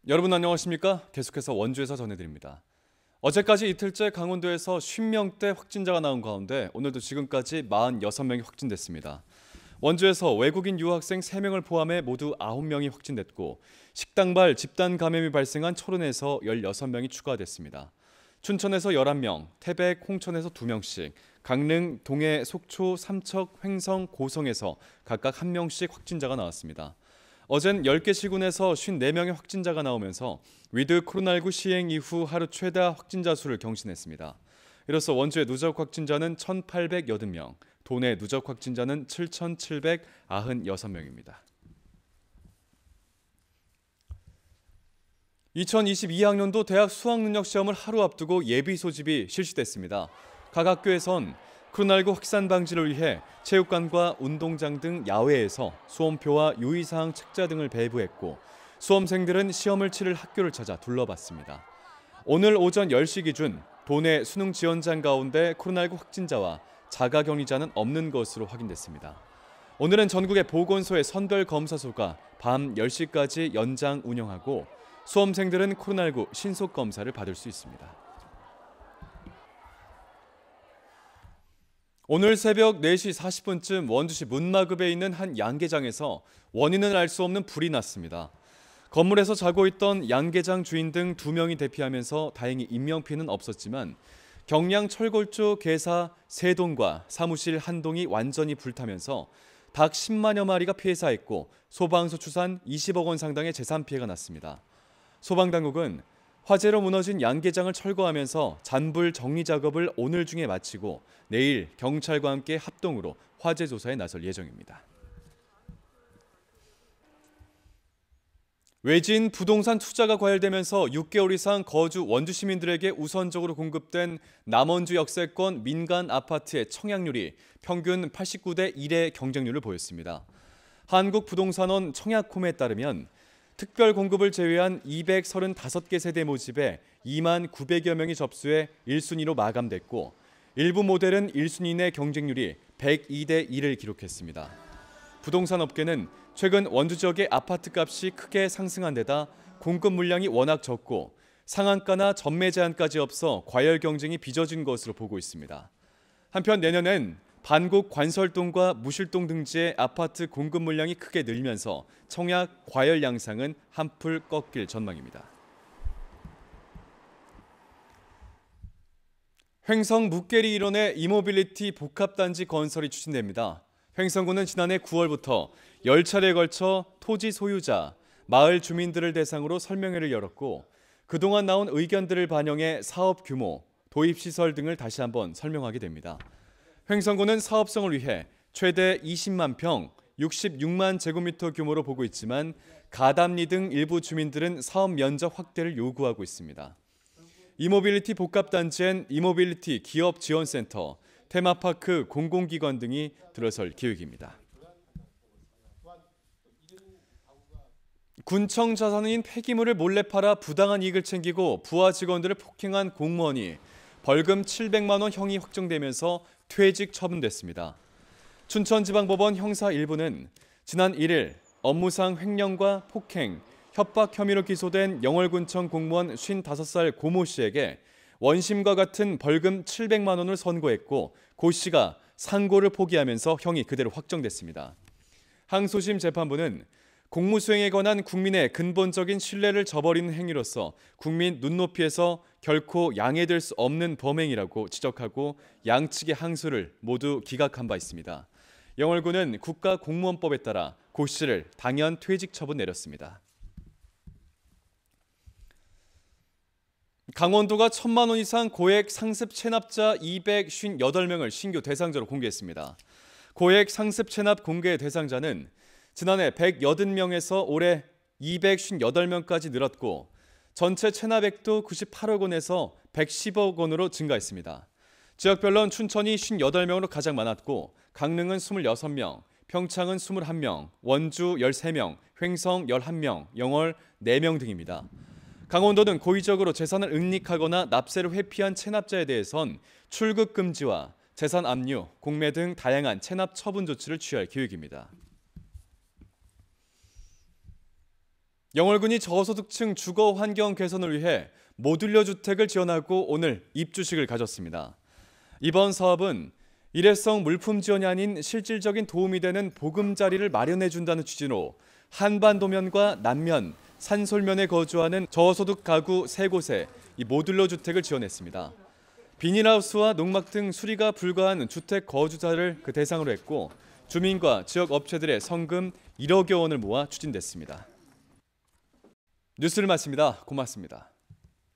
여러분 안녕하십니까? 계속해서 원주에서 전해드립니다. 어제까지 이틀째 강원도에서 50명대 확진자가 나온 가운데 오늘도 지금까지 46명이 확진됐습니다. 원주에서 외국인 유학생 3명을 포함해 모두 9명이 확진됐고 식당발 집단 감염이 발생한 초론에서 16명이 추가됐습니다. 춘천에서 11명, 태백, 홍천에서 2명씩, 강릉, 동해, 속초, 삼척, 횡성, 고성에서 각각 1명씩 확진자가 나왔습니다. 어젠 10개 시군에서 54명의 확진자가 나오면서 위드 코로나19 시행 이후 하루 최다 확진자 수를 경신했습니다. 이로써 원주의 누적 확진자는 1,880명, 도내 누적 확진자는 7,796명입니다. 2022학년도 대학 수학능력시험을 하루 앞두고 예비 소집이 실시됐습니다. 각 학교에선 코로나19 확산 방지를 위해 체육관과 운동장 등 야외에서 수험표와 유의사항 책자 등을 배부했고 수험생들은 시험을 치를 학교를 찾아 둘러봤습니다. 오늘 오전 10시 기준 도내 수능 지원장 가운데 코로나19 확진자와 자가격리자는 없는 것으로 확인됐습니다. 오늘은 전국의 보건소의 선별검사소가 밤 10시까지 연장 운영하고 수험생들은 코로나19 신속검사를 받을 수 있습니다. 오늘 새벽 4시 40분쯤 원주시 문마급에 있는 한 양계장에서 원인은 알 수 없는 불이 났습니다. 건물에서 자고 있던 양계장 주인 등 2명이 대피하면서 다행히 인명피해는 없었지만 경량 철골조 개사 3동과 사무실 1동이 완전히 불타면서 닭 10만여 마리가 폐사했고 소방서 추산 20억 원 상당의 재산 피해가 났습니다. 소방당국은 화재로 무너진 양계장을 철거하면서 잔불 정리 작업을 오늘 중에 마치고 내일 경찰과 함께 합동으로 화재 조사에 나설 예정입니다. 외진 부동산 투자가 과열되면서 6개월 이상 거주 원주 시민들에게 우선적으로 공급된 남원주 역세권 민간 아파트의 청약률이 평균 89대 1의 경쟁률을 보였습니다. 한국부동산원 청약홈에 따르면 특별 공급을 제외한 235개 세대 모집에 2만 900여 명이 접수해 1순위로 마감됐고 일부 모델은 1순위 내 경쟁률이 102대 1을 기록했습니다. 부동산 업계는 최근 원주 지역의 아파트 값이 크게 상승한 데다 공급 물량이 워낙 적고 상한가나 전매 제한까지 없어 과열 경쟁이 빚어진 것으로 보고 있습니다. 한편 내년엔 반곡 관설동과 무실동 등지의 아파트 공급 물량이 크게 늘면서 청약 과열 양상은 한풀 꺾일 전망입니다. 횡성 묵계리 일원의 이모빌리티 복합단지 건설이 추진됩니다. 횡성군은 지난해 9월부터 10차례에 걸쳐 토지 소유자, 마을 주민들을 대상으로 설명회를 열었고 그동안 나온 의견들을 반영해 사업 규모, 도입시설 등을 다시 한번 설명하게 됩니다. 횡성군은 사업성을 위해 최대 20만 평, 66만 제곱미터 규모로 보고 있지만 가담리 등 일부 주민들은 사업 면적 확대를 요구하고 있습니다. 이모빌리티 복합단지엔 이모빌리티 기업지원센터, 테마파크, 공공기관 등이 들어설 계획입니다. 군청 자산인 폐기물을 몰래 팔아 부당한 이익을 챙기고 부하 직원들을 폭행한 공무원이 벌금 700만 원 형이 확정되면서 퇴직 처분됐습니다. 춘천지방법원 형사 1부는 지난 1일 업무상 횡령과 폭행, 협박 혐의로 기소된 영월군청 공무원 55살 고모 씨에게 원심과 같은 벌금 700만 원을 선고했고 고 씨가 상고를 포기하면서 형이 그대로 확정됐습니다. 항소심 재판부는 공무수행에 관한 국민의 근본적인 신뢰를 저버리는 행위로서 국민 눈높이에서 결코 양해될 수 없는 범행이라고 지적하고 양측의 항소를 모두 기각한 바 있습니다. 영월군은 국가공무원법에 따라 고 씨를 당연 퇴직 처분 내렸습니다. 강원도가 1,000만 원 이상 고액 상습 체납자 258명을 신규 대상자로 공개했습니다. 고액 상습 체납 공개 대상자는 지난해 180명에서 올해 258명까지 늘었고 전체 체납액도 98억 원에서 110억 원으로 증가했습니다. 지역별로는 춘천이 58명으로 가장 많았고 강릉은 26명, 평창은 21명, 원주 13명, 횡성 11명, 영월 4명 등입니다. 강원도는 고의적으로 재산을 은닉하거나 납세를 회피한 체납자에 대해선 출국 금지와 재산 압류, 공매 등 다양한 체납 처분 조치를 취할 계획입니다. 영월군이 저소득층 주거 환경 개선을 위해 모듈러 주택을 지원하고 오늘 입주식을 가졌습니다. 이번 사업은 일회성 물품 지원이 아닌 실질적인 도움이 되는 보금자리를 마련해준다는 취지로 한반도면과 남면, 산솔면에 거주하는 저소득 가구 3곳에 이 모듈러 주택을 지원했습니다. 비닐하우스와 농막 등 수리가 불가한 주택 거주자를 대상으로 했고 주민과 지역 업체들의 성금 1억여 원을 모아 추진됐습니다. 뉴스를 마칩니다. 고맙습니다.